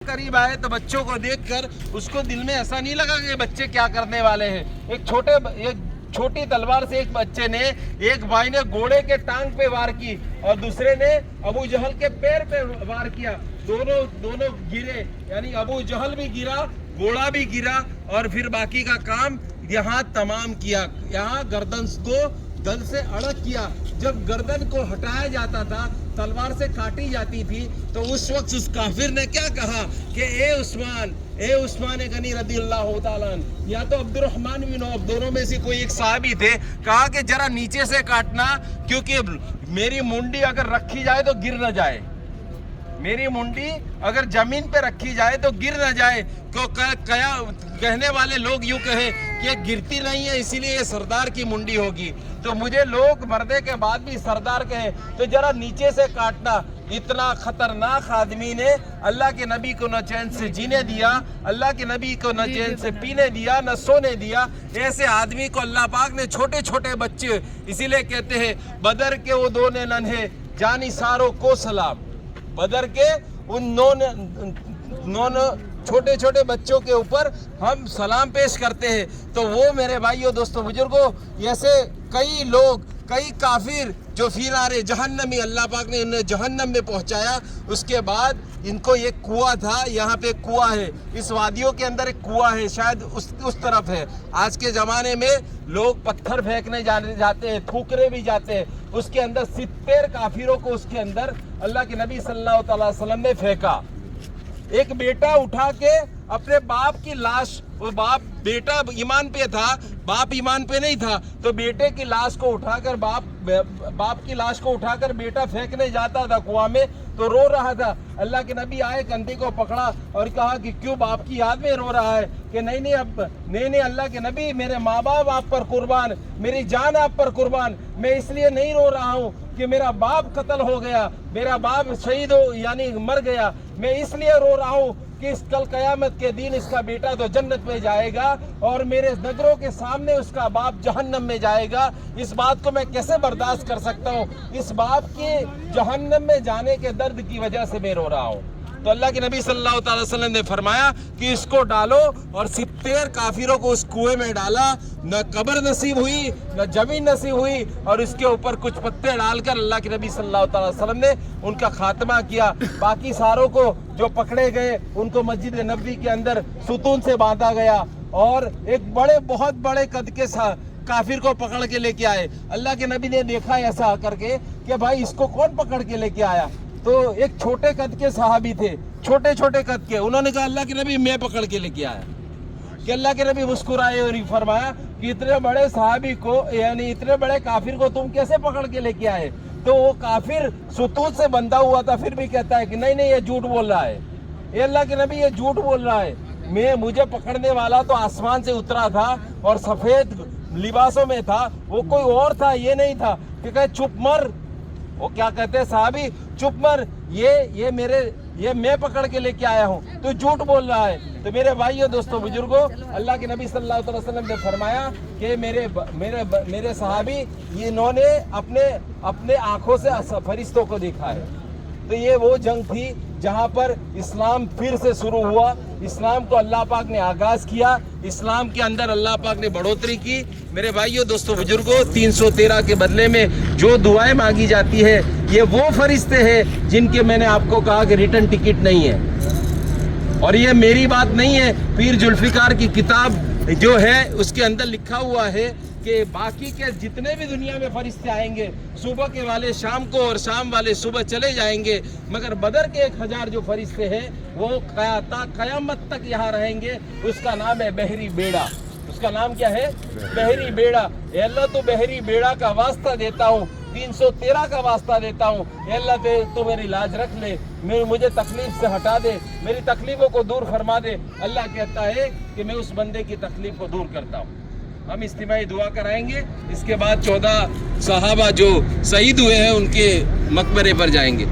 करीब आए तो बच्चों को देखकर उसको दिल में ऐसा नहीं लगा कि बच्चे क्या करने वाले हैं। एक छोटी तलवार से एक बच्चे ने, एक भाई ने घोड़े के टांग पे वार की और दूसरे ने अबू जहल के पैर पे वार किया। दोनों गिरे, यानी अबू जहल भी गिरा, घोड़ा भी गिरा और फिर बाकी का काम यहाँ तमाम किया। यहाँ गर्दन को गल से अड़क किया। जब गर्दन को हटाया जाता था, तलवार से काटी जाती थी, तो उस वक्त उस काफिर ने क्या कहा कि ए उस्मान गनी रदियल्लाहु ताला अन्हु, या तो अब्दुर्रहमान बिन औफ, दोनों में से कोई एक साहबी थे, कहा कि जरा नीचे से काटना, क्योंकि मेरी मुंडी अगर रखी जाए तो गिर न जाए, मेरी मुंडी अगर जमीन पे रखी जाए तो गिर न जाए। कहने वाले लोग यूं कहे कि ये गिरती नहीं है इसीलिए ये सरदार की मुंडी होगी, तो मुझे लोग मरने के बाद भी सरदार कहे तो जरा नीचे से काटना। इतना खतरनाक आदमी ने अल्लाह के नबी को न चैन से जीने दिया, अल्लाह के नबी को न चैन से पीने दिया, न सोने दिया। ऐसे आदमी को अल्लाह पाक ने छोटे छोटे बच्चे, इसीलिए कहते हैं बदर के वो दो ने नन्हे जानी सारों को सलाम, बदर के उन नौ छोटे छोटे बच्चों के ऊपर हम सलाम पेश करते हैं। तो वो मेरे भाइयों दोस्तों बुजुर्गों, ऐसे कई लोग, कई काफिर जो फी नारे जहन्नमी, अल्लाह पाक ने इन्हें जहन्नम में पहुंचाया। उसके बाद इनको एक कुआं था, यहाँ पे कुआं है, इस वादियों के अंदर एक कुआं है, शायद उस तरफ है। आज के ज़माने में लोग पत्थर फेंकने जाते हैं, थूकने भी जाते हैं। उसके अंदर 70 काफिरों को उसके अंदर अल्लाह के नबी सल्लल्लाहु अलैहि वसल्लम ने फेंका। एक बेटा उठा के अपने बाप की लाश, वो बेटा ईमान पे था, बाप ईमान पे नहीं था, तो बेटे की लाश को उठाकर बाप की लाश को उठाकर बेटा फेंकने जाता था कुआं में, तो रो रहा था। अल्लाह के नबी आए, कंधे को पकड़ा और कहा कि क्यों बाप की याद में रो रहा है? कि नहीं अल्लाह के नबी, मेरे माँ बाप आप पर कुर्बान, मेरी जान आप पर कुर्बान, मैं इसलिए नहीं रो रहा हूँ कि मेरा बाप कत्ल हो गया, मेरा बाप शहीद हो यानी मर गया, मैं इसलिए रो रहा हूँ कि इस कल कयामत के दिन इसका बेटा तो जन्नत में जाएगा और मेरे नजरों के सामने उसका बाप जहन्नम में जाएगा। इस बात को मैं कैसे बर्दाश्त कर सकता हूँ? इस बाप के जहन्नम में जाने के दर्द की वजह से मैं रो रहा हूँ। तो अल्लाह के नबी सल्लल्लाहु अलैहि वसल्लम ने फरमाया कि इसको डालो, और 70 काफिरों को उस कुएं में डाला। न कब्र नसीब हुई, न जमीन नसीब हुई, और इसके ऊपर कुछ पत्ते डालकर अल्लाह के नबी सल्लल्लाहु अलैहि वसल्लम ने उनका खात्मा किया। बाकी सारों को जो पकड़े गए उनको मस्जिद नबवी के अंदर सुतून से बांधा गया, और एक बहुत बड़े कद के काफिर को पकड़ के लेके आए। अल्लाह के नबी ने देखा ऐसा करके कि भाई इसको कौन पकड़ के लेके आया? तो एक छोटे कद के सहाबी थे, छोटे छोटे कद के, उन्होंने कहा अल्लाह के नबी मैं पकड़ के लेके आया। कि अल्लाह के नबी मुस्कुराए और फरमाया कि इतने बड़े सहाबी को, यानी इतने बड़े काफिर को तुम कैसे पकड़ के लेके आए? तो वो काफिर सुतून से बंधा हुआ था, फिर भी कहता है कि नहीं ये झूठ बोल रहा है, ये अल्लाह के नबी ये झूठ बोल रहा है, मुझे पकड़ने वाला तो आसमान से उतरा था और सफेद लिबासों में था, वो कोई और था, ये नहीं था। कि कहे चुप मर, वो क्या कहते हैं साहबी, चुप मर, ये मैं पकड़ के लेके आया हूँ, तो झूठ बोल रहा है। तो मेरे भाइयों दोस्तों बुजुर्गों, अल्लाह के नबी सल्लल्लाहु अलैहि वसल्लम ने फरमाया कि मेरे सहाबी, इन्होंने अपने आंखों से फरिश्तों को देखा है। तो ये वो जंग थी जहाँ पर इस्लाम फिर से शुरू हुआ, इस्लाम को अल्लाह पाक ने आगाज किया, इस्लाम के अंदर अल्लाह पाक ने बढ़ोतरी की। मेरे भाइयों दोस्तों बुजुर्गों, 313 के बदले में जो दुआएं मांगी जाती है, ये वो फरिश्ते हैं जिनके मैंने आपको कहा कि रिटर्न टिकट नहीं है। और ये मेरी बात नहीं है, पीर जुल्फिकार की किताब जो है उसके अंदर लिखा हुआ है कि बाकी के जितने भी दुनिया में फरिश्ते आएंगे, सुबह के वाले शाम को और शाम वाले सुबह चले जाएंगे, मगर बदर के 1000 जो फरिश्ते हैं वो कयामत तक यहाँ रहेंगे। उसका नाम है बहरी बेड़ा। उसका नाम क्या है? बहरी बेड़ा। अल्लाह तो बहरी बेड़ा का वास्ता देता हूँ, 313 का वास्ता देता हूँ, अल्लाह तो मेरी लाज रख ले, मुझे तकलीफ से हटा दे, मेरी तकलीफों को दूर फरमा दे। अल्लाह कहता है कि मैं उस बंदे की तकलीफ को दूर करता हूँ। हम इज्तिमाई दुआ कराएंगे, इसके बाद 14 सहाबा जो शहीद हुए हैं उनके मकबरे पर जाएंगे।